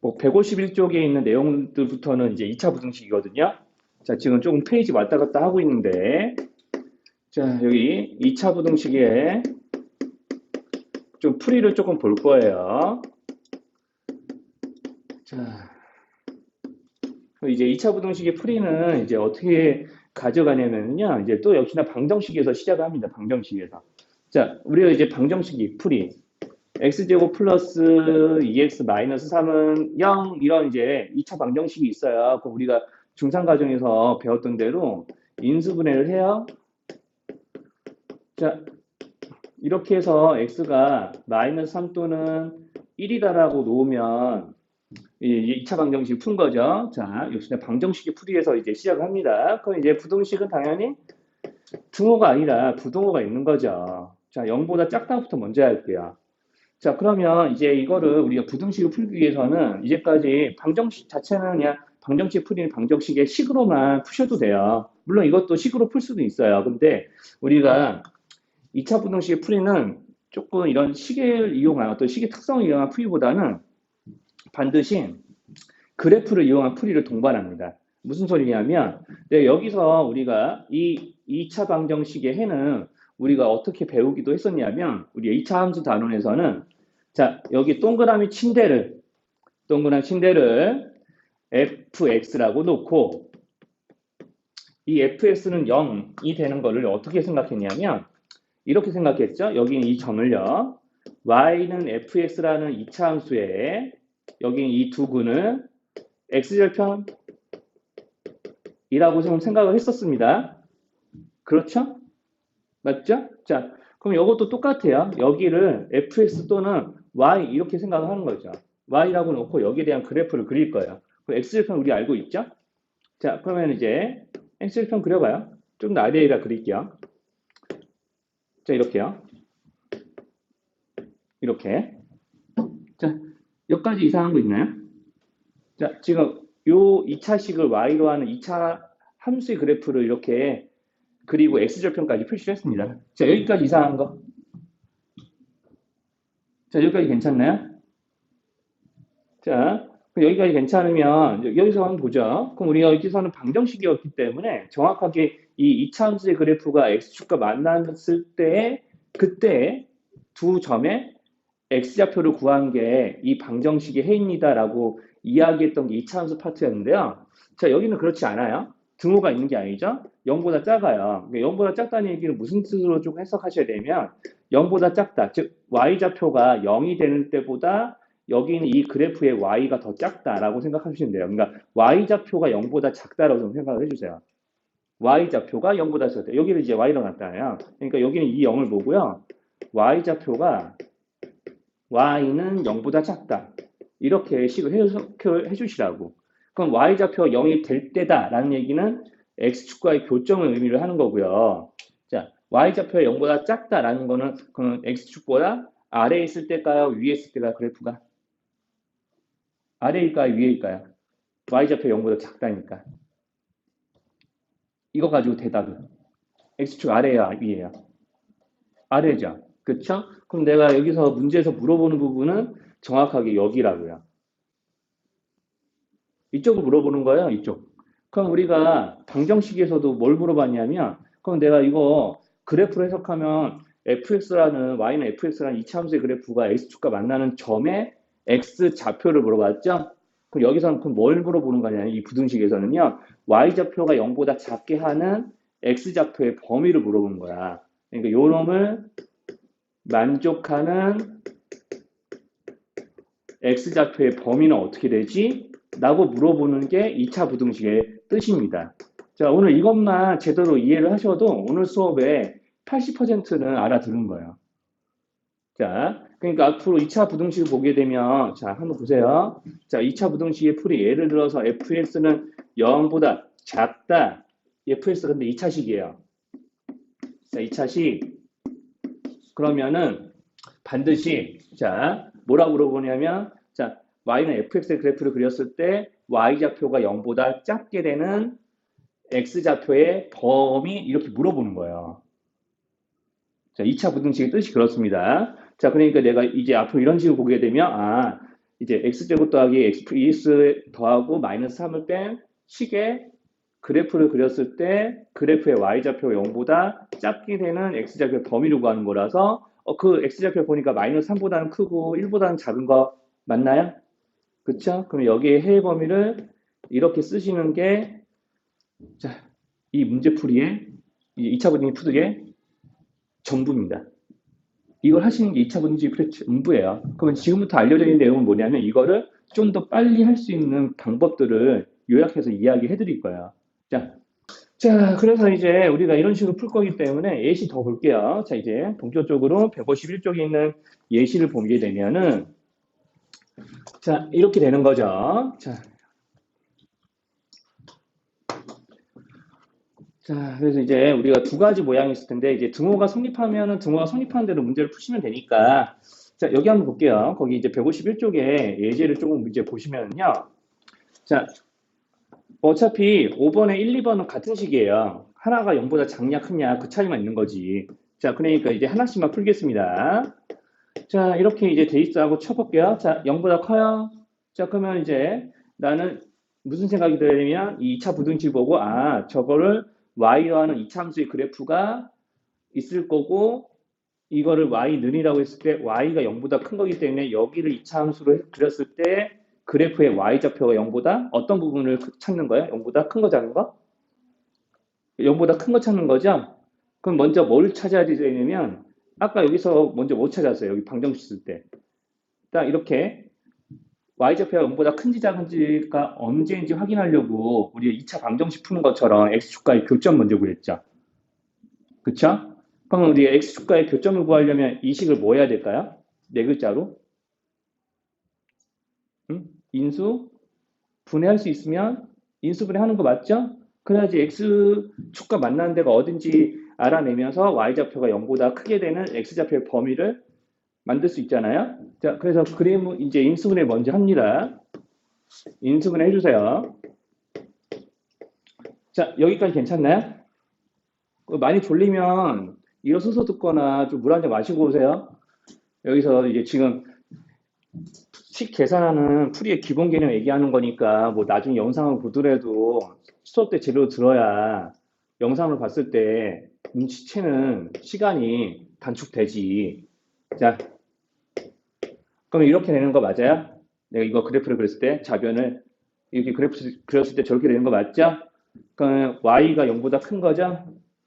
뭐 151쪽에 있는 내용들부터는 이제 2차 부등식이거든요. 자, 지금 조금 페이지 왔다 갔다 하고 있는데, 자, 여기 2차 부등식에 좀 풀이를 조금 볼 거예요. 자, 이제 2차 부등식의 풀이는 이제 어떻게 가져가냐면요. 이제 또 역시나 방정식에서 시작을 합니다. 방정식에서. 자, 우리가 이제 방정식이 풀이. x제곱 플러스 2x 마이너스 3은 0 이런 이제 2차 방정식이 있어요. 그럼 우리가 중상과정에서 배웠던 대로 인수분해를 해요. 자, 이렇게 해서 x가 마이너스 3 또는 1이다라고 놓으면 이 2차 방정식 푼 거죠. 자, 역시나 방정식의 풀이에서 이제 시작을 합니다. 그럼 이제 부등식은 당연히 등호가 아니라 부등호가 있는 거죠. 자, 0보다 작다부터 먼저 할게요. 자, 그러면 이제 이거를 우리가 부등식을 풀기 위해서는 이제까지 방정식 자체는 그냥 방정식 풀이는 방정식의 식으로만 푸셔도 돼요. 물론 이것도 식으로 풀 수도 있어요. 근데 우리가 2차 부등식의 풀이는 조금 이런 식을 이용한 어떤 식의 특성을 이용한 풀이보다는 반드시 그래프를 이용한 풀이를 동반합니다. 무슨 소리냐면 여기서 우리가 이 2차 방정식의 해는 우리가 어떻게 배우기도 했었냐면 우리 2차 함수 단원에서는 자, 여기 동그라미 침대를 fx라고 놓고 이 fx는 0이 되는 거를 어떻게 생각했냐면 이렇게 생각했죠. 여기 이 점을요. y는 fx라는 2차 함수에 여기 이 두 근을 x절편이라고 좀 생각을 했었습니다. 그렇죠? 맞죠? 자, 그럼 이것도 똑같아요. 여기를 fx 또는 y 이렇게 생각을 하는 거죠. y라고 놓고 여기에 대한 그래프를 그릴 거예요. 그럼 x절편 우리 알고 있죠? 자, 그러면 이제 x절편 그려봐요. 좀 더 아래에다 그릴게요. 자, 이렇게요. 이렇게. 자, 여기까지 이상한 거 있나요? 자, 지금 요 2차식을 y로 하는 2차 함수의 그래프를 이렇게 그리고 x절편까지 표시를 했습니다. 자, 여기까지 이상한 거. 자, 여기까지 괜찮나요? 자, 그럼 여기까지 괜찮으면 여기서 한번 보죠. 그럼 우리가 여기서는 방정식이었기 때문에 정확하게 이 2차 함수의 그래프가 x축과 만났을 때 그때 두 점의 x좌표를 구한 게 이 방정식의 해입니다라고 이야기했던 게 2차 함수 파트였는데요. 자, 여기는 그렇지 않아요. 등호가 있는 게 아니죠. 0보다 작아요. 0보다 작다는 얘기는 무슨 뜻으로 좀 해석하셔야 되면 0보다 작다. 즉 y좌표가 0이 되는 때보다 여기는 이 그래프의 y가 더 작다라고 생각하시면 돼요. 그러니까 y좌표가 0보다 작다라고 좀 생각을 해주세요. y좌표가 0보다 작다. 여기를 이제 y로 놨잖아요. 그러니까 여기는 이 0을 보고요. y좌표가 y는 0보다 작다. 이렇게 식을 해주시라고. 그럼 y좌표가 0이 될 때다라는 얘기는 x축과의 교점을 의미를 하는 거고요. 자, y좌표가 0보다 작다라는 거는 그럼 x축보다 아래에 있을 때일까요? 위에 있을 때가 그래프가? 아래일까요? 위에일까요? y좌표 0보다 작다니까. 이거 가지고 대답은 x축 아래야 위에야? 아래죠. 그쵸? 그럼 내가 여기서 문제에서 물어보는 부분은 정확하게 여기라고요. 이쪽을 물어보는 거예요, 이쪽. 그럼 우리가 방정식에서도 뭘 물어봤냐면, 그럼 내가 이거 그래프로 해석하면 fx라는, y는 fx라는 이차 함수의 그래프가 x축과 만나는 점의 x 좌표를 물어봤죠? 그럼 여기서는 그럼 뭘 물어보는 거냐면, 이 부등식에서는요, y좌표가 0보다 작게 하는 x좌표의 범위를 물어보는 거야. 그러니까 요 놈을 만족하는 x좌표의 범위는 어떻게 되지? 라고 물어보는 게 2차 부등식의 뜻입니다. 자, 오늘 이것만 제대로 이해를 하셔도 오늘 수업의 80%는 알아들은 거예요. 자, 그러니까 앞으로 2차 부등식을 보게 되면, 자, 한번 보세요. 자, 2차 부등식의 풀이 예를 들어서 fx는 0보다 작다. fx 근데 2차식이에요. 자, 2차식. 그러면은 반드시, 자, 뭐라고 물어보냐면, 자, y는 fx의 그래프를 그렸을 때 y좌표가 0보다 작게 되는 x좌표의 범위 이렇게 물어보는 거예요. 자, 2차 부등식의 뜻이 그렇습니다. 자, 그러니까 내가 이제 앞으로 이런 식으로 보게 되면 이제 x제곱 더하기 x 더하고 마이너스 3을 뺀 식의 그래프를 그렸을 때 그래프의 y좌표가 0보다 작게 되는 x좌표의 범위를 구하는 거라서 그 x좌표 보니까 마이너스 3보다는 크고 1보다는 작은 거 맞나요? 그쵸? 그럼 여기에 해의 범위를 이렇게 쓰시는 게 자, 이 문제풀이의 2차 분위 푸드의 전부입니다. 이걸 하시는 게 2차 분지 전부예요. 그러면 지금부터 알려져 있는 내용은 뭐냐면 이거를 좀 더 빨리 할 수 있는 방법들을 요약해서 이야기해 드릴 거예요. 자, 그래서 이제 우리가 이런 식으로 풀 거기 때문에 예시 더 볼게요. 자, 이제 본격적으로 151쪽에 있는 예시를 보게 되면은 자, 이렇게 되는 거죠. 그래서 이제 우리가 두 가지 모양이 있을 텐데, 이제 등호가 성립하면은 등호가 성립하는 대로 문제를 푸시면 되니까, 자, 여기 한번 볼게요. 거기 이제 151쪽에 예제를 조금 이제 보시면요. 자, 어차피 5번에 1, 2번은 같은 식이에요. 하나가 0보다 작냐, 크냐, 그 차이만 있는 거지. 자, 그러니까 이제 하나씩만 풀겠습니다. 자, 이렇게 이제 돼 있어 하고 쳐볼게요. 자, 0보다 커요. 자, 그러면 이제 나는 무슨 생각이 들냐면 이 2차 부등식 보고 저거를 y와는 이차 함수의 그래프가 있을 거고 이거를 y는이라고 했을 때 y가 0보다 큰 거기 때문에 여기를 이차 함수로 그렸을 때 그래프의 y좌표가 0보다 어떤 부분을 찾는 거예요? 0보다 큰 거 작은 거? 0보다 큰 거 찾는 거죠? 그럼 먼저 뭘 찾아야 되냐면 아까 여기서 먼저 뭐 찾았어요? 여기 방정식 쓸 때. 딱 이렇게 y좌표가 0보다 큰지 작은지가 언제인지 확인하려고 우리 2차 방정식 푸는 것처럼 x축과의 교점 먼저 구했죠. 그쵸? 그럼 우리 x축과의 교점을 구하려면 이 식을 뭐 해야 될까요? 네 글자로. 인수, 분해할 수 있으면 인수분해하는 거 맞죠? 그래야지 x축과 만나는 데가 어딘지 알아내면서 y좌표가 0보다 크게 되는 x좌표의 범위를 만들 수 있잖아요. 자, 그래서 그림 이제 인수분해 먼저 합니다. 인수분해 해주세요. 자, 여기까지 괜찮나요? 많이 졸리면 일어서서 듣거나 좀 물 한 잔 마시고 오세요. 여기서 이제 지금 식 계산하는 풀이의 기본 개념 얘기하는 거니까 뭐 나중에 영상을 보더라도 수업 때 제대로 들어야 영상을 봤을 때 눈치채는 시간이 단축되지. 자, 그럼 이렇게 되는 거 맞아요? 내가 이거 그래프를 그렸을 때 좌변을 이렇게 그래프 그렸을 때 저렇게 되는 거 맞죠? 그럼 y가 0보다 큰 거죠?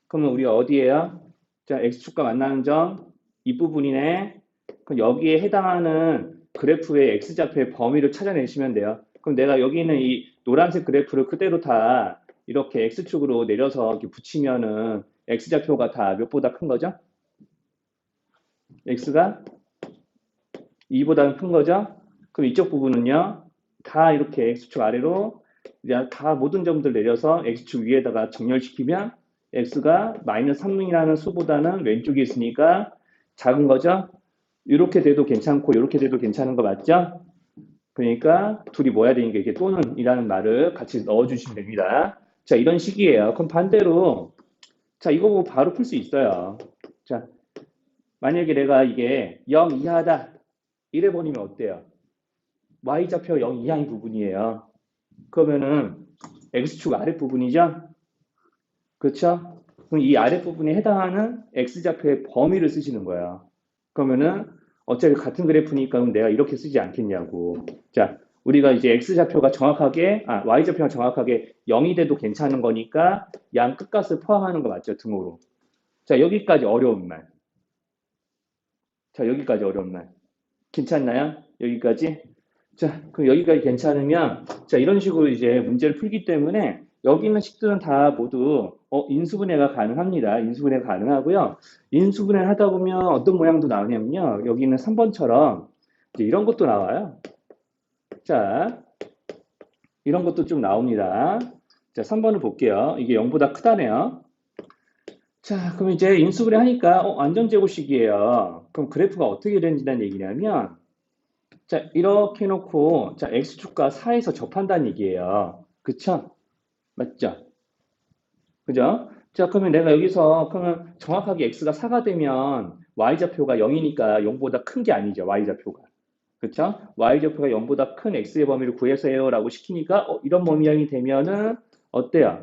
그러면 우리가 어디에요? 자, x축과 만나는 점 이 부분이네. 그럼 여기에 해당하는 그래프의 x좌표의 범위를 찾아내시면 돼요. 그럼 내가 여기 있는 이 노란색 그래프를 그대로 다 이렇게 x축으로 내려서 이렇게 붙이면은 x좌표가 다 몇보다 큰 거죠? x가 2보다는 큰 거죠? 그럼 이쪽 부분은요, 다 이렇게 x축 아래로 다 모든 점들 내려서 x축 위에다가 정렬시키면 x가 마이너스 3이라는 수보다는 왼쪽에 있으니까 작은 거죠? 이렇게 돼도 괜찮고 이렇게 돼도 괜찮은 거 맞죠? 그러니까 둘이 뭐야 되는 게 이게 또는 이라는 말을 같이 넣어주시면 됩니다. 자, 이런 식이에요. 그럼 반대로 자, 이거 보고 바로 풀 수 있어요. 자, 만약에 내가 이게 0 이하다 이래 버리면 어때요? y좌표 0 이하인 부분이에요. 그러면은 x축 아랫부분이죠? 그렇죠? 그럼 이 아랫부분에 해당하는 x좌표의 범위를 쓰시는 거예요. 그러면은 어차피 같은 그래프니까 내가 이렇게 쓰지 않겠냐고. 자, 우리가 이제 x좌표가 정확하게, y좌표가 정확하게 0이 돼도 괜찮은 거니까 양 끝값을 포함하는 거 맞죠? 등호로. 자, 여기까지 어려운 말. 자, 여기까지 어려운 말. 괜찮나요? 여기까지? 자, 그럼 여기까지 괜찮으면, 자, 이런 식으로 이제 문제를 풀기 때문에 여기 있는 식들은 다 모두 인수분해가 가능합니다. 인수분해가 가능하고요. 인수분해를 하다 보면 어떤 모양도 나오냐면요. 여기 있는 3번처럼 이제 이런 것도 나와요. 자, 이런 것도 좀 나옵니다. 자, 3번을 볼게요. 이게 0보다 크다네요. 자, 그럼 이제 인수분해 하니까 안정제곱식이에요. 그럼 그래프가 어떻게 되는지는 얘기냐면 자, 이렇게 해놓고, 자, x축과 4에서 접한다는 얘기예요. 그쵸? 맞죠? 그죠? 자, 그러면 내가 여기서, 그러면 정확하게 x가 4가 되면 y좌표가 0이니까 0보다 큰 게 아니죠, y좌표가. 그쵸? y좌표가 0보다 큰 x의 범위를 구해서요라고 시키니까 이런 모양이 되면은 어때요?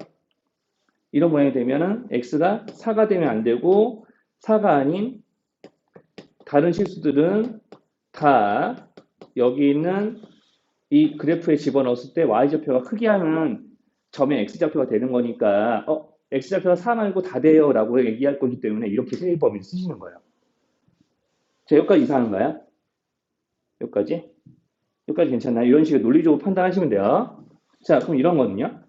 이런 모양이 되면은 x가 4가 되면 안 되고 4가 아닌 다른 실수들은 다 여기 있는 이 그래프에 집어넣었을 때 y좌표가 크게 하면 점의 x좌표가 되는 거니까 x좌표가 4 말고 다 돼요 라고 얘기할 거기 때문에 이렇게 세의 범위를 쓰시는 거예요. 자, 여기까지 이상한가요? 여기까지? 여기까지 괜찮나요? 이런 식으로 논리적으로 판단하시면 돼요. 자, 그럼 이런 거는요?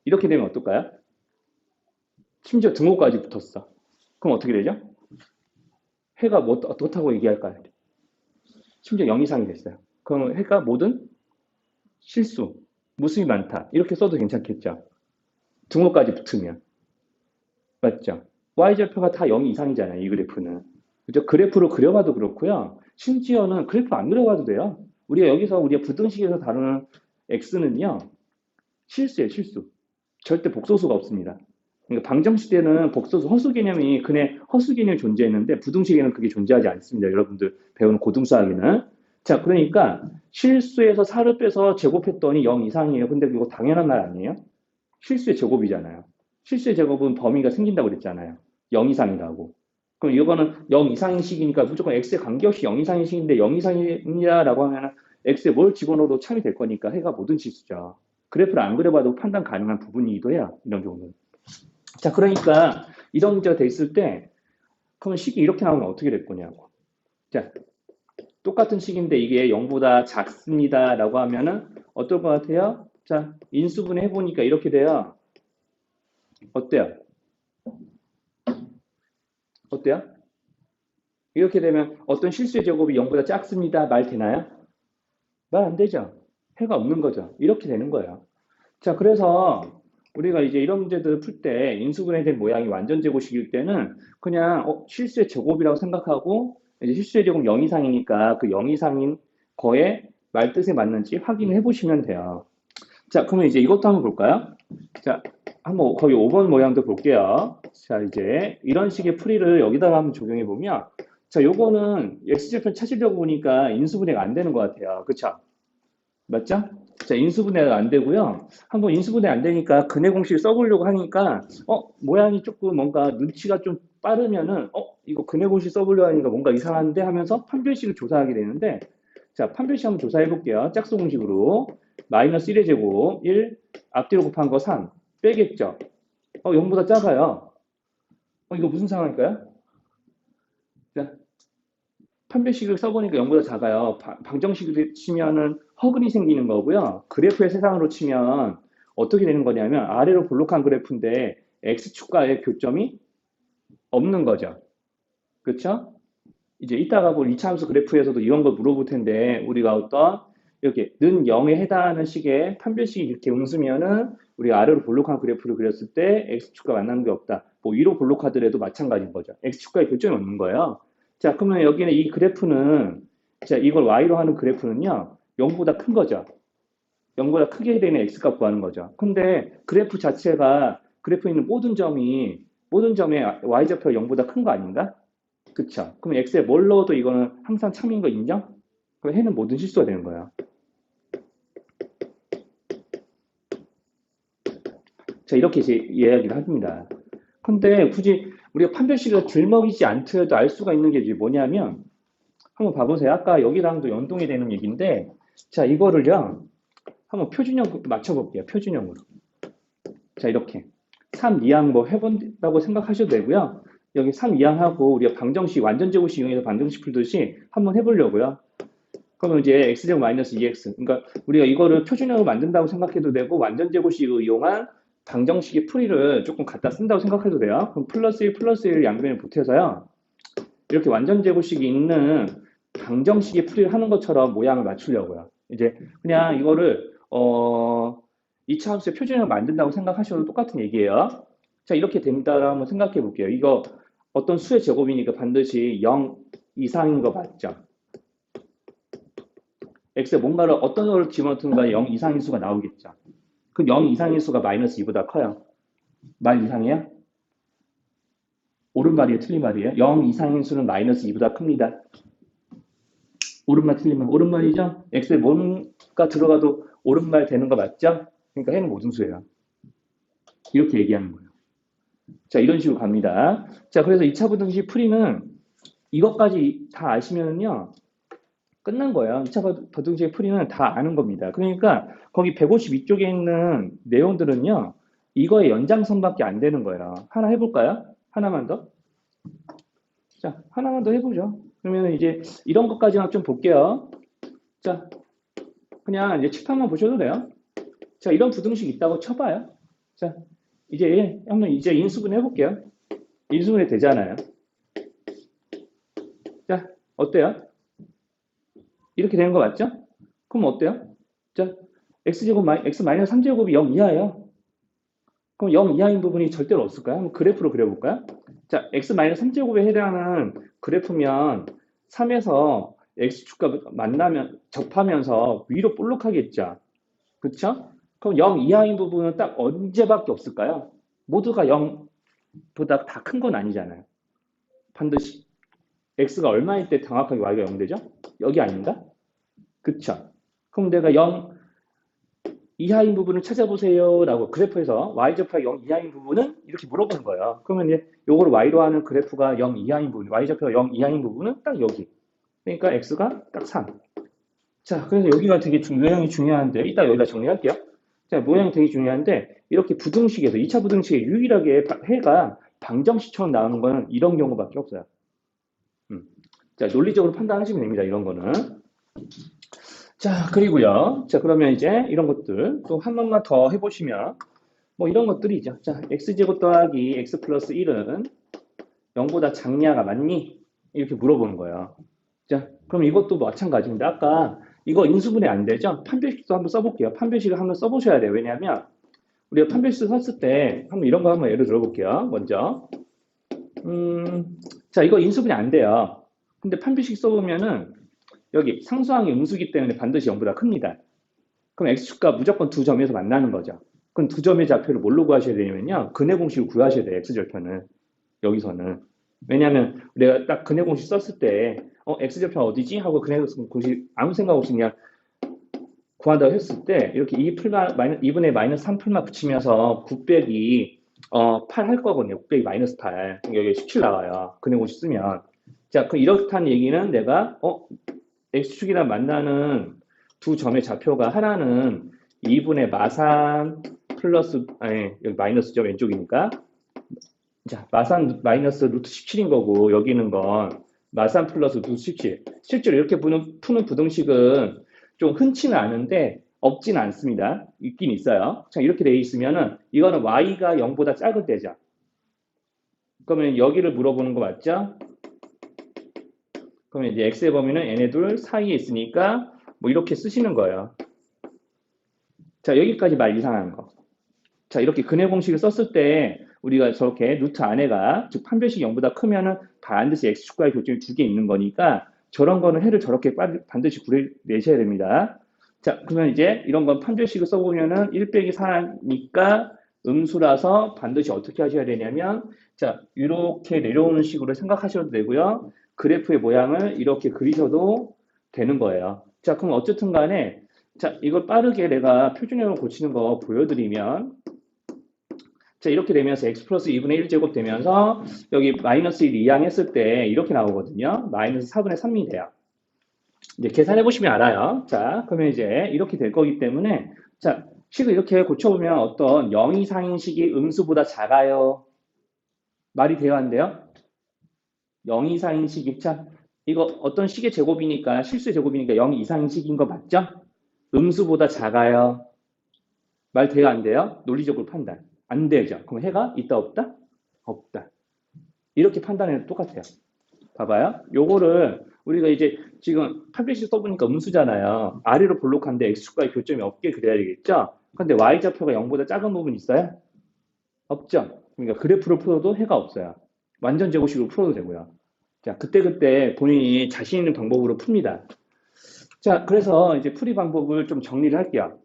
이렇게 되면 어떨까요? 심지어 등호까지 붙었어. 그럼 어떻게 되죠? 해가 뭐 어떻다고 얘기할까요? 심지어 0 이상이 됐어요. 그럼 해가 모든 실수, 무수히 많다. 이렇게 써도 괜찮겠죠? 등호까지 붙으면. 맞죠? y좌표가 다 0 이상이잖아요. 이 그래프는. 그죠? 그래프로 그려봐도 그렇고요. 심지어는 그래프 안 그려봐도 돼요. 우리가 부등식에서 다루는 x는요. 실수예요, 실수. 절대 복소수가 없습니다. 그러니까 방정식 때는 복소수 허수 개념이 근의 허수 개념이 존재했는데 부등식에는 그게 존재하지 않습니다. 여러분들 배우는 고등수학에는. 자, 그러니까 실수에서 4를 빼서 제곱했더니 0 이상이에요. 근데 이거 당연한 말 아니에요? 실수의 제곱이잖아요. 실수의 제곱은 범위가 생긴다고 그랬잖아요. 0 이상이라고. 그럼 이거는 0 이상인 식이니까 무조건 x에 관계없이 0 이상인 식인데 0 이상이냐라고 하면 x에 뭘 집어넣어도 참이 될 거니까 해가 모든 실수죠. 그래프를 안 그려봐도 판단 가능한 부분이기도 해요. 이런 경우는. 자, 그러니까 이런 문제가 돼 있을 때 그러면 식이 이렇게 나오면 어떻게 될 거냐고. 자, 똑같은 식인데 이게 0보다 작습니다라고 하면은 어떨 것 같아요? 자, 인수분해 해보니까 이렇게 돼요. 어때요? 어때요? 이렇게 되면 어떤 실수의 제곱이 0보다 작습니다. 말 되나요? 말 안 되죠. 해가 없는 거죠. 이렇게 되는 거예요. 자, 그래서 우리가 이제 이런 문제들을 풀 때 인수분해 된 모양이 완전 제곱식일 때는 그냥 실수의 제곱이라고 생각하고 이제 실수의 제곱 0 이상이니까 그 0 이상인 거에 말뜻에 맞는지 확인을 해보시면 돼요. 자, 그러면 이제 이것도 한번 볼까요? 자, 한번 거의 5번 모양도 볼게요. 자, 이제 이런 식의 풀이를 여기다가 한번 적용해 보면 자, 요거는 x좌표 찾으려고 보니까 인수분해가 안 되는 것 같아요. 그쵸? 맞죠? 자, 인수분해가 안 되고요. 한번 인수분해 안 되니까 근해 공식을 써보려고 하니까 모양이 조금 뭔가 눈치가 좀 빠르면은 이거 근해 공식 써보려고 하니까 뭔가 이상한데 하면서 판별식을 조사하게 되는데 자, 판별식 한번 조사해 볼게요. 짝수 공식으로 마이너스 1의 제곱 1 앞뒤로 곱한 거 3 빼겠죠? 0보다 작아요. 이거 무슨 상황일까요? 자, 판별식을 써보니까 0보다 작아요. 방정식으로 치면은 허근이 생기는 거고요. 그래프의 세상으로 치면 어떻게 되는 거냐면 아래로 볼록한 그래프인데 x축과의 교점이 없는 거죠. 그렇죠? 이제 이따가 볼 이차함수 그래프에서도 이런 걸 물어볼 텐데 우리가 어떤 이렇게 는 0에 해당하는 식의 판별식이 이렇게 음수면은 우리가 아래로 볼록한 그래프를 그렸을 때 x축과 만나는 게 없다. 뭐 위로 볼록하더라도 마찬가지인 거죠. x축과의 교점이 없는 거예요. 자, 그러면 여기는 이 그래프는 자, 이걸 y로 하는 그래프는요. 0보다 큰 거죠. 0보다 크게 되는 x값 구하는 거죠. 근데 그래프 자체가 그래프에 있는 모든 점의 y좌표가 0보다 큰 거 아닌가? 그쵸? 그럼 x에 뭘 넣어도 이거는 항상 참인 거 인정? 그럼 해는 모든 실수가 되는 거예요. 자, 이렇게 이제 이야기를 합니다. 근데 굳이 우리가 판별식을 들먹이지 않더라도 알 수가 있는 게 이제 뭐냐면 한번 봐보세요. 아까 여기랑도 연동이 되는 얘기인데 자, 이거를요. 한번 표준형 맞춰볼게요. 표준형으로. 자, 이렇게 3, 2항 뭐 해본다고 생각하셔도 되고요. 여기 3, 2항하고 우리가 방정식, 완전제곱식 이용해서 방정식 풀듯이 한번 해보려고요. 그러면 이제 x제곱 마이너스 2x. 그러니까 우리가 이거를 표준형으로 만든다고 생각해도 되고 완전제곱식을 이용한 방정식의 풀이를 조금 갖다 쓴다고 생각해도 돼요. 그럼 플러스 1, 플러스 1 양변에 보태서요. 이렇게 완전제곱식이 있는 방정식의 풀이를 하는 것처럼 모양을 맞추려고요. 이제 그냥 이거를 2차 함수의 표준형을 만든다고 생각하셔도 똑같은 얘기예요. 자, 이렇게 된다고 한번 생각해 볼게요. 이거 어떤 수의 제곱이니까 반드시 0 이상인 거 맞죠? x에 뭔가를 어떤 거를 집어넣든가 0 이상인 수가 나오겠죠. 그 0 이상인 수가 마이너스 2보다 커요. 말 이상해요? 옳은 말이에요? 틀린 말이에요? 0 이상인 수는 마이너스 2보다 큽니다. 옳은말 틀리면 옳은말이죠? x에 뭔가 들어가도 옳은말 되는 거 맞죠? 그러니까 해는 모순수예요. 이렇게 얘기하는 거예요. 자, 이런 식으로 갑니다. 자, 그래서 2차 부등식 풀이는 이것까지 다 아시면요. 끝난 거예요. 2차 부등식 풀이는 다 아는 겁니다. 그러니까 거기 152쪽에 있는 내용들은요. 이거의 연장선밖에 안 되는 거예요. 하나 해볼까요? 하나만 더. 자, 하나만 더 해보죠. 그러면 이제 이런 것까지만 좀 볼게요. 자, 그냥 이제 칠판만 보셔도 돼요. 자, 이런 부등식 있다고 쳐봐요. 자, 이제 한번 이제 인수분 해볼게요. 인수분해 되잖아요. 자, 어때요? 이렇게 되는 거 맞죠? 그럼 어때요? 자, x제곱 x 마이너스 3제곱이 0 이하예요. 그럼 0 이하인 부분이 절대로 없을까요? 한번 그래프로 그려볼까요? 자, x 마이너스 3제곱에 해당하는 그래프면 3에서 x축과 만나면 접하면서 위로 볼록하겠죠. 그렇죠? 그럼 0 이하인 부분은 딱 언제밖에 없을까요? 모두가 0보다 다 큰 건 아니잖아요. 반드시 x가 얼마일 때 정확하게 y가 0 되죠? 여기 아닌가? 그쵸? 그럼 내가 0 이하인 부분을 찾아보세요 라고 그래프에서 y좌표가 0 이하인 부분은 이렇게 물어보는 거예요. 그러면 이제 요거를 y로 하는 그래프가 0 이하인 부분, y좌표가 0 이하인 부분은 딱 여기. 그러니까 x가 딱 3. 자, 그래서 여기가 되게 모양이 중요한데 이따 여기다 정리할게요. 자, 모양이 되게 중요한데 이렇게 부등식에서 2차 부등식에 유일하게 해가 방정식처럼 나오는 거는 이런 경우밖에 없어요. 자, 논리적으로 판단하시면 됩니다. 이런 거는. 자, 그리고요. 자, 그러면 이제 이런 것들 또 한 번만 더 해보시면 뭐 이런 것들이죠. 자, x제곱 더하기 x 플러스 1은 0보다 작냐가 맞니? 이렇게 물어보는 거예요. 자, 그럼 이것도 마찬가지인데 아까 이거 인수분해 안 되죠? 판별식도 한번 써볼게요. 판별식을 한번 써보셔야 돼요. 왜냐하면 우리가 판별식 썼을 때 한번 이런 거 한번 예를 들어볼게요. 먼저 자, 이거 인수분해 안 돼요. 근데 판별식 써보면은 여기 상수항이 음수기 때문에 반드시 0보다 큽니다. 그럼 x축과 무조건 두 점에서 만나는 거죠. 그럼 두 점의 좌표를 뭘로 구하셔야 되냐면요. 근해 공식을 구하셔야 돼요. x절편은. 여기서는. 왜냐하면 내가 딱 근해 공식 썼을 때 x절편 어디지? 하고 근해 공식 아무 생각 없이 그냥 구한다고 했을 때 이렇게 2분의 마이너스 3풀만 붙이면서 9 빼기 8 할 거거든요. 9 빼기 마이너스 8. 여기 17 나와요. 근해 공식 쓰면. 자, 그럼 이렇다는 얘기는 내가 x축이랑 만나는 두 점의 좌표가 하나는 2분의 마산 플러스 아니 여기 마이너스죠 왼쪽이니까 자 마산 마이너스 루트 17인 거고 여기 있는 건 마산 플러스 루트 17 실제로 이렇게 푸는 부등식은 좀 흔치는 않은데 없지는 않습니다. 있긴 있어요. 자 이렇게 돼 있으면은 이거는 y가 0보다 작을 때죠. 그러면 여기를 물어보는 거 맞죠? 그러면 이제 x의 범위는 얘네둘 사이에 있으니까 뭐 이렇게 쓰시는 거예요. 자, 여기까지 말 이상한 거. 자, 이렇게 근해 공식을 썼을 때 우리가 저렇게 루트 안에가 즉 판별식 0보다 크면은 반드시 x축과의 교점이 두 개 있는 거니까 저런 거는 해를 저렇게 반드시 구해내셔야 됩니다. 자, 그러면 이제 이런 건 판별식을 써보면은 1 빼기 4니까 음수라서 반드시 어떻게 하셔야 되냐면 자, 이렇게 내려오는 식으로 생각하셔도 되고요. 그래프의 모양을 이렇게 그리셔도 되는 거예요. 자, 그럼 어쨌든 간에 자, 이걸 빠르게 내가 표준형을 고치는 거 보여드리면 자, 이렇게 되면서 x 플러스 2분의 1제곱 되면서 여기 마이너스 1 이항했을 때 이렇게 나오거든요. 마이너스 4분의 3이 돼요. 이제 계산해 보시면 알아요. 자, 그러면 이제 이렇게 될 거기 때문에 자, 식을 이렇게 고쳐보면 어떤 0 이상인 식이 음수보다 작아요. 말이 돼야 한대요. 0 이상인 식이 자, 이거 어떤 식의 제곱이니까 실수의 제곱이니까 0 이상인 식인 거 맞죠? 음수보다 작아요. 말 돼요, 안 돼요? 논리적으로 판단. 안 되죠. 그럼 해가 있다, 없다? 없다. 이렇게 판단해도 똑같아요. 봐봐요. 요거를 우리가 이제 지금 판별식 써보니까 음수잖아요. 아래로 볼록한데 x축과의 교점이 없게 그려야 되겠죠? 근데 y좌표가 0보다 작은 부분 있어요? 없죠? 그러니까 그래프를 풀어도 해가 없어요. 완전 제곱식으로 풀어도 되고요. 자, 그때그때 본인이 자신 있는 방법으로 풉니다. 자, 그래서 이제 풀이 방법을 좀 정리를 할게요.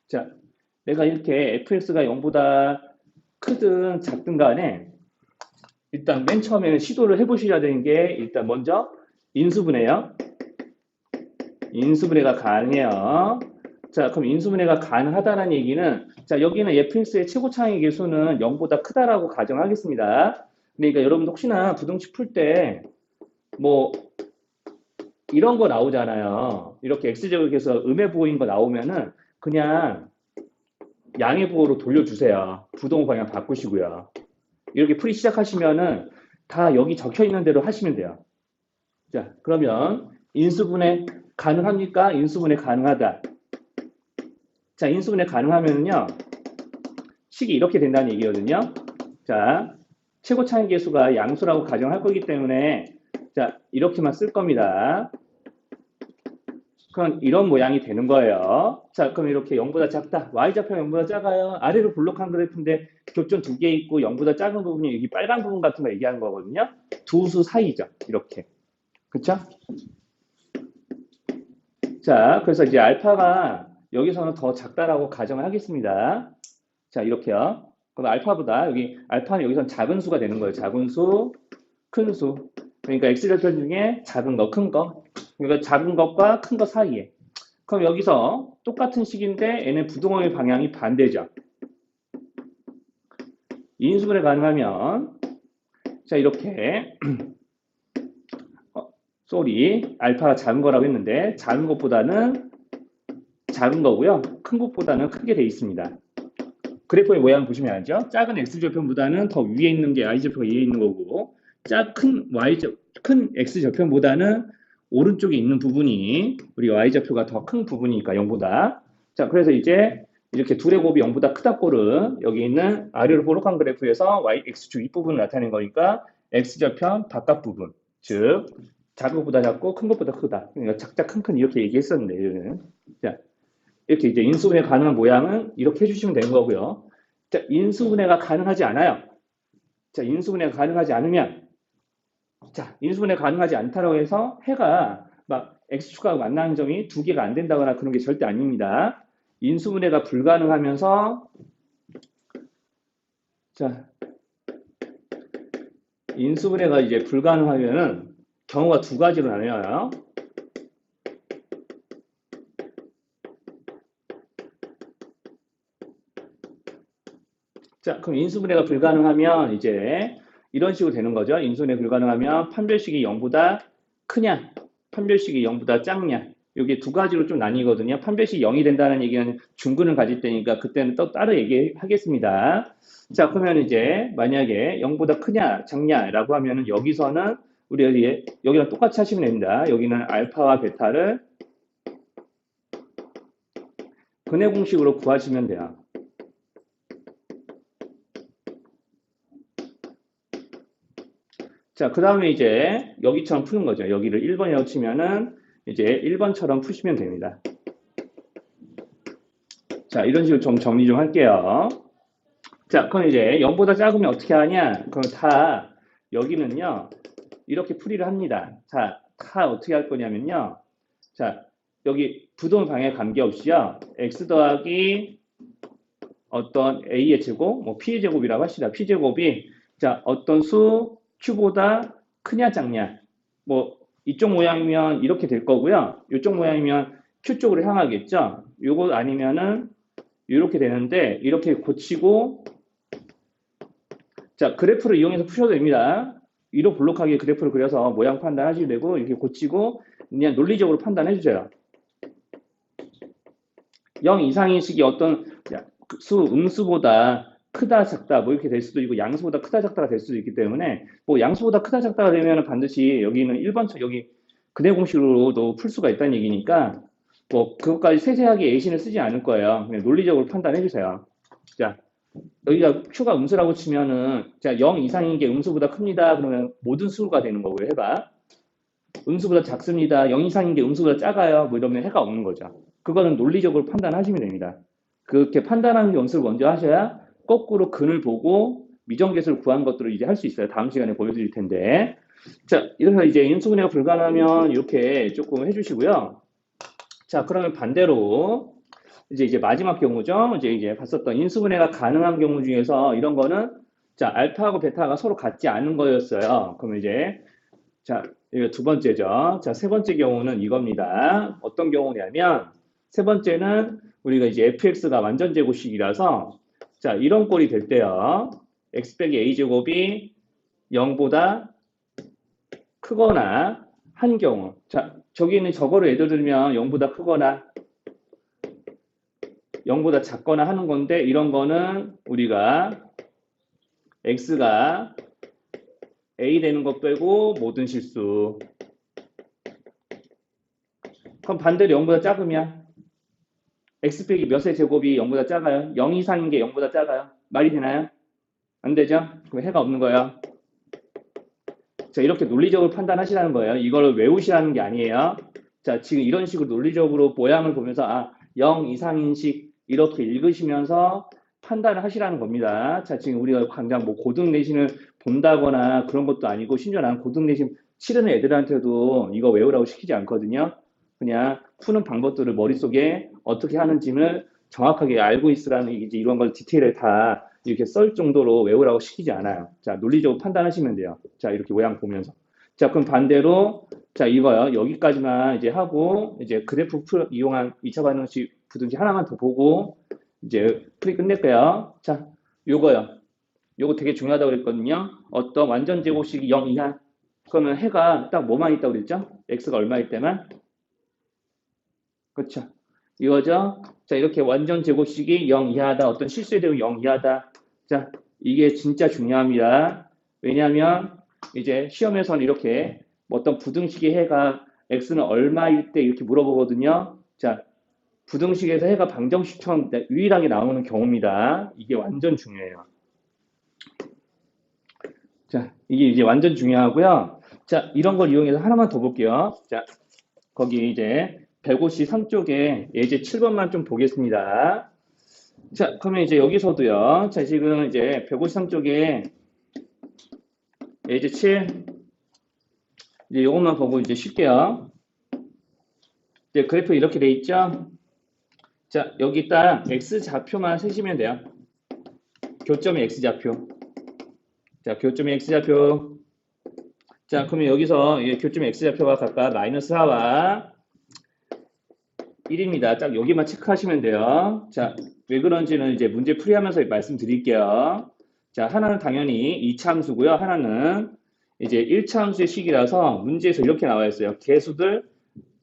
자, 내가 이렇게 fx가 0보다 크든 작든 간에 일단 맨 처음에는 시도를 해보셔야 되는 게 일단 먼저 인수분해요. 인수분해가 가능해요. 자, 그럼 인수분해가 가능하다는 얘기는, 자, 여기는 fx의 최고 차항의 계수는 0보다 크다라고 가정하겠습니다. 그러니까 여러분 혹시나 부등식 풀 때, 뭐, 이런 거 나오잖아요. 이렇게 x제곱에서 음의 부호인 거 나오면은, 그냥 양의 부호로 돌려주세요. 부동 방향 바꾸시고요. 이렇게 풀이 시작하시면은, 다 여기 적혀 있는 대로 하시면 돼요. 자, 그러면, 인수분해 가능합니까? 인수분해 가능하다. 자, 인수분해 가능하면요, 식이 이렇게 된다는 얘기거든요. 자, 최고 차이 계수가 양수라고 가정할 거기 때문에, 자, 이렇게만 쓸 겁니다. 그럼 이런 모양이 되는 거예요. 자, 그럼 이렇게 0보다 작다. y좌표 0보다 작아요. 아래로 블록한 그래프인데 교점 두 개 있고 0보다 작은 부분이 여기 빨간 부분 같은 거 얘기하는 거거든요. 두 수 사이죠. 이렇게. 그쵸? 자, 그래서 이제 알파가 여기서는 더 작다라고 가정을 하겠습니다. 자, 이렇게요. 그럼 알파보다 여기 알파는 여기선 작은 수가 되는 거예요. 작은 수, 큰 수. 그러니까 x절편 중에 작은 거, 큰 거. 그러니까 작은 것과 큰 거 사이에. 그럼 여기서 똑같은 식인데 얘는 부동호의 방향이 반대죠. 인수분해 가능하면 자 이렇게 쏘리 알파가 작은 거라고 했는데 작은 것보다는 작은 거고요. 큰 것보다는 크게 돼 있습니다. 그래프의 모양 보시면 알죠? 작은 x절편보다는 더 위에 있는 게 y절표가 위에 있는 거고 큰 x절편보다는 오른쪽에 있는 부분이 우리 y좌표가 더 큰 부분이니까 0보다. 자, 그래서 이제 이렇게 둘의 곱이 0보다 크다 꼴은 여기 있는 아래로 볼록한 그래프에서 x축 윗부분을 나타내는 거니까 x절편 바깥 부분. 즉, 작은 것보다 작고 큰 것보다 크다. 그러니까 작작 큰큰 이렇게 얘기했었는데, 이거는. 자, 이렇게 이제 인수분해 가능한 모양은 이렇게 해주시면 되는 거고요. 자, 인수분해가 가능하지 않아요. 자, 인수분해가 가능하지 않으면 자, 인수분해 가능하지 않다고 해서 해가 막 x축하고 만나는 점이 두 개가 안 된다거나 그런 게 절대 아닙니다. 인수분해가 불가능하면서 자, 인수분해가 이제 불가능하면은 경우가 두 가지로 나뉘어요. 자, 그럼 인수분해가 불가능하면 이제 이런 식으로 되는 거죠. 인수분해 불가능하면 판별식이 0보다 크냐, 판별식이 0보다 작냐. 이게 두 가지로 좀 나뉘거든요. 판별식이 0이 된다는 얘기는 중근을 가질 때니까 그때는 또 따로 얘기하겠습니다. 자, 그러면 이제 만약에 0보다 크냐, 작냐라고 하면은 여기서는 우리 여기랑 똑같이 하시면 됩니다. 여기는 알파와 베타를 근해 공식으로 구하시면 돼요. 자, 그 다음에 이제 여기처럼 푸는 거죠. 여기를 1번이라고 치면은 이제 1번처럼 푸시면 됩니다. 자, 이런 식으로 좀 정리 좀 할게요. 자, 그럼 이제 0보다 작으면 어떻게 하냐? 그럼 다 여기는요. 이렇게 풀이를 합니다. 자, 다 어떻게 할 거냐면요. 자, 여기 부동 방향 관계없이요. x 더하기 어떤 a의 제곱, 뭐 p의 제곱이라고 합시다. p 제곱이 자, 어떤 수 q보다 크냐 작냐. 뭐 이쪽 모양이면 이렇게 될 거고요. 이쪽 모양이면 q 쪽으로 향하겠죠. 요거 아니면은 이렇게 되는데 이렇게 고치고 자, 그래프를 이용해서 푸셔도 됩니다. 위로 블록하게 그래프를 그려서 모양 판단하시면 되고 이렇게 고치고 그냥 논리적으로 판단해 주세요. 0 이상인 식이 어떤 음수보다 크다 작다 뭐 이렇게 될 수도 있고 양수보다 크다 작다가 될 수도 있기 때문에 뭐 양수보다 크다 작다가 되면 반드시 여기는 1번처럼 여기 근해 공식으로도 풀 수가 있다는 얘기니까 뭐 그것까지 세세하게 예시는 쓰지 않을 거예요. 그냥 논리적으로 판단해 주세요. 자, 여기가 q가 음수라고 치면은 자, 0 이상인 게 음수보다 큽니다. 그러면 모든 수가 되는 거고요. 해가 음수보다 작습니다. 0 이상인 게 음수보다 작아요. 뭐 이러면 해가 없는 거죠. 그거는 논리적으로 판단하시면 됩니다. 그렇게 판단하는 연습을 먼저 하셔야 거꾸로 근을 보고 미정계수를 구한 것들을 이제 할 수 있어요. 다음 시간에 보여드릴 텐데. 자, 이래서 이제 인수분해가 불가능하면 이렇게 조금 해주시고요. 자, 그러면 반대로 이제 마지막 경우죠. 이제 봤었던 인수분해가 가능한 경우 중에서 이런 거는 자, 알파하고 베타가 서로 같지 않은 거였어요. 그러면 이제 자, 이거 두 번째죠. 자, 세 번째 경우는 이겁니다. 어떤 경우냐면, 세 번째는 우리가 이제 fx가 완전 제곱식이라서, 자, 이런 꼴이 될 때요. x 빼기 a 제곱이 0보다 크거나 한 경우. 자, 저기는 저거를 예를 들면 0보다 크거나 0보다 작거나 하는 건데, 이런 거는 우리가 x가 a 되는 것 빼고 모든 실수. 그럼 반대로 0보다 작으면 x 빼기 몇의 제곱이 0보다 작아요? 0 이상인 게 0보다 작아요? 말이 되나요? 안 되죠? 그럼 해가 없는 거예요. 자, 이렇게 논리적으로 판단하시라는 거예요. 이걸 외우시라는 게 아니에요. 자, 지금 이런 식으로 논리적으로 모양을 보면서 0 이상인 식 이렇게 읽으시면서 판단을 하시라는 겁니다. 자, 지금 우리가 당장 뭐 고등 내신을 본다거나 그런 것도 아니고 심지어 난 고등 내신 치르는 애들한테도 이거 외우라고 시키지 않거든요. 그냥 푸는 방법들을 머릿속에 어떻게 하는지를 정확하게 알고 있으라는 이제 이런 걸 디테일을 다 이렇게 썰 정도로 외우라고 시키지 않아요. 자, 논리적으로 판단하시면 돼요. 자, 이렇게 모양 보면서. 자, 그럼 반대로, 자, 이거요. 여기까지만 이제 하고, 이제 그래프 이용한 2차 반응식 부등식 하나만 더 보고, 이제 풀이 끝낼게요. 자, 요거요. 요거 되게 중요하다고 그랬거든요. 어떤 완전 제곱식이 0 이하. 그러면 해가 딱 뭐만 있다고 그랬죠? x가 얼마일 때만? 그렇죠. 이거죠. 자, 이렇게 완전 제곱식이 0 이하다. 어떤 실수에 대해 0 이하다. 자, 이게 진짜 중요합니다. 왜냐하면 이제 시험에서는 이렇게 어떤 부등식의 해가 x는 얼마일 때 이렇게 물어보거든요. 자, 부등식에서 해가 방정식처럼 유일하게 나오는 경우입니다. 이게 완전 중요해요. 자, 이게 이제 완전 중요하고요. 자, 이런 걸 이용해서 하나만 더 볼게요. 자, 거기 이제 153쪽에 예제 7번만 좀 보겠습니다. 자, 그러면 이제 여기서도요. 자, 지금 이제 153쪽에 예제 7, 이제 이것만 보고 이제 쉴게요. 이제 그래프 이렇게 돼 있죠? 자, 여기 딱 X좌표만 세시면 돼요. 교점이 X좌표. 자, 교점이 X좌표. 자, 그러면 여기서 교점이 X좌표가 각각 마이너스 4와 1입니다. 딱 여기만 체크하시면 돼요. 자, 왜 그런지는 이제 문제 풀이하면서 말씀드릴게요. 자, 하나는 당연히 2차 함수고요. 하나는 이제 1차 함수의 식이라서 문제에서 이렇게 나와 있어요. 개수들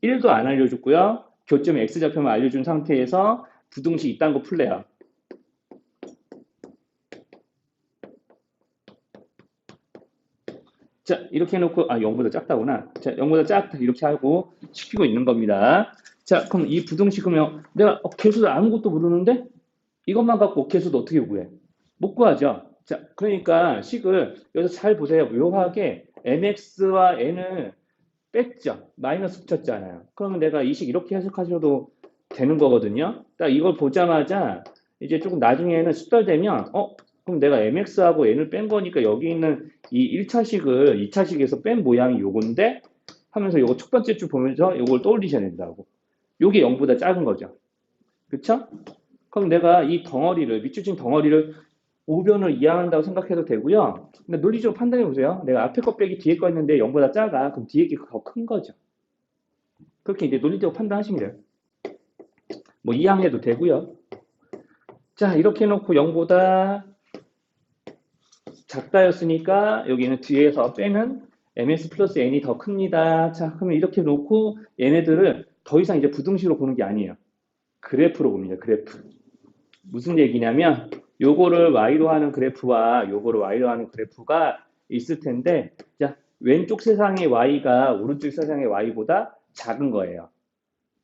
1도 안 알려줬고요. 교점 X좌표만 알려준 상태에서 부등식 이딴 거 풀래요. 자, 이렇게 해놓고, 0보다 작다구나. 자, 0보다 작다. 이렇게 하고 시키고 있는 겁니다. 자, 그럼 이 부등식 그러면 내가 개수들 아무것도 모르는데 이것만 갖고 개수도 어떻게 구해? 못 구하죠. 자, 그러니까 식을 여기서 잘 보세요. 묘하게 mx와 n을 뺐죠. 마이너스 붙였잖아요. 그러면 내가 이 식 이렇게 해석하셔도 되는 거거든요. 딱 이걸 보자마자 이제 조금 나중에는 숙달되면 그럼 내가 mx하고 n을 뺀 거니까 여기 있는 이 1차식을 2차식에서 뺀 모양이 요건데 하면서 요거 첫 번째 줄 보면서 요걸 떠올리셔야 된다고. 요게 0보다 작은 거죠. 그쵸? 그럼 내가 이 덩어리를, 밑줄진 덩어리를 오변을 이해한다고 생각해도 되고요. 근데 논리적으로 판단해 보세요. 내가 앞에 거 빼기 뒤에 거 했는데 0보다 작아. 그럼 뒤에 게 더 큰 거죠. 그렇게 이제 논리적으로 판단하시면 돼요. 뭐 이항해도 되고요. 자, 이렇게 해놓고 0보다 작다였으니까 여기는 뒤에서 빼면 ms 플러스 n이 더 큽니다. 자, 그러면 이렇게 놓고 얘네들을 더 이상 이제 부등식으로 보는 게 아니에요. 그래프로 봅니다. 그래프. 무슨 얘기냐면 요거를 y로 하는 그래프와 요거를 y로 하는 그래프가 있을 텐데 자, 왼쪽 세상의 y가 오른쪽 세상의 y보다 작은 거예요.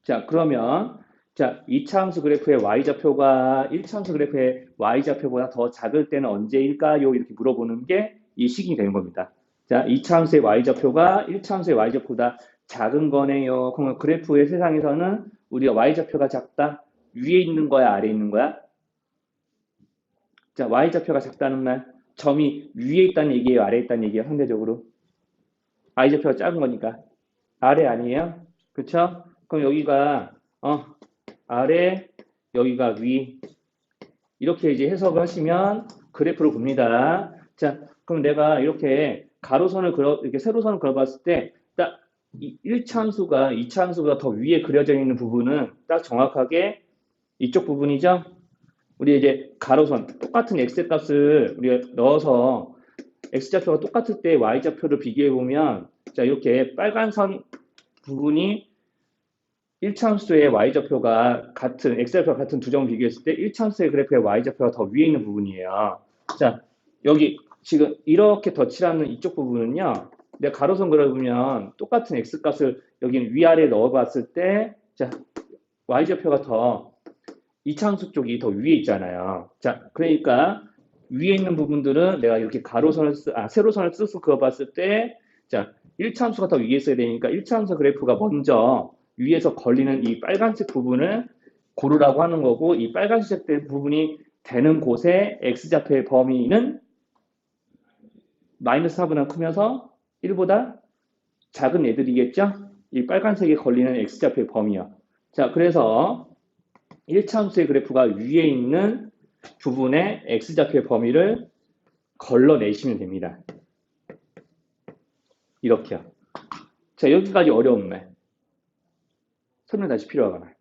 자, 그러면 자, 2차 함수 그래프의 y좌표가 1차 함수 그래프의 y좌표보다 더 작을 때는 언제일까요? 이렇게 물어보는 게 이 식이 되는 겁니다. 자, 2차 함수의 y좌표가 1차 함수의 y좌표보다 작은 거네요. 그러면 그래프의 세상에서는 우리가 y좌표가 작다. 위에 있는 거야, 아래에 있는 거야? 자, y좌표가 작다는 말, 점이 위에 있다는 얘기예요, 아래에 있다는 얘기예요, 상대적으로. y좌표가 작은 거니까. 아래 아니에요? 그쵸? 그럼 여기가 아래, 여기가 위. 이렇게 이제 해석을 하시면 그래프를 봅니다. 자, 그럼 내가 이렇게 가로선을 이렇게 세로선을 그려봤을 때, 딱 1차 함수가 2차 함수가 더 위에 그려져 있는 부분은 딱 정확하게 이쪽 부분이죠? 우리 이제 가로선, 똑같은 x 값을 우리가 넣어서 x좌표가 똑같을 때 y좌표를 비교해보면, 자, 이렇게 빨간 선 부분이 1차 함수의 y좌표가 같은, x좌표가 같은 두 점을 비교했을 때 1차 함수의 그래프의 y좌표가 더 위에 있는 부분이에요. 자, 여기 지금 이렇게 덧칠하는 이쪽 부분은요, 내가 가로선 그려보면 똑같은 x값을 여기는 위아래에 넣어봤을 때, 자, y좌표가 더 2차 함수 쪽이 더 위에 있잖아요. 자, 그러니까 위에 있는 부분들은 내가 이렇게 세로선을 쓰서 그어봤을 때, 자, 1차 함수가 더 위에 있어야 되니까 1차 함수 그래프가 먼저 위에서 걸리는 이 빨간색 부분을 고르라고 하는 거고, 이 빨간색 부분이 되는 곳에 x좌표의 범위는 마이너스 4보다 크면서 1보다 작은 애들이겠죠? 이 빨간색에 걸리는 x좌표의 범위요. 자, 그래서 1차 함수의 그래프가 위에 있는 부분에 x좌표의 범위를 걸러내시면 됩니다. 이렇게요. 자, 여기까지 어려웠네. 설명 다시 필요하거나.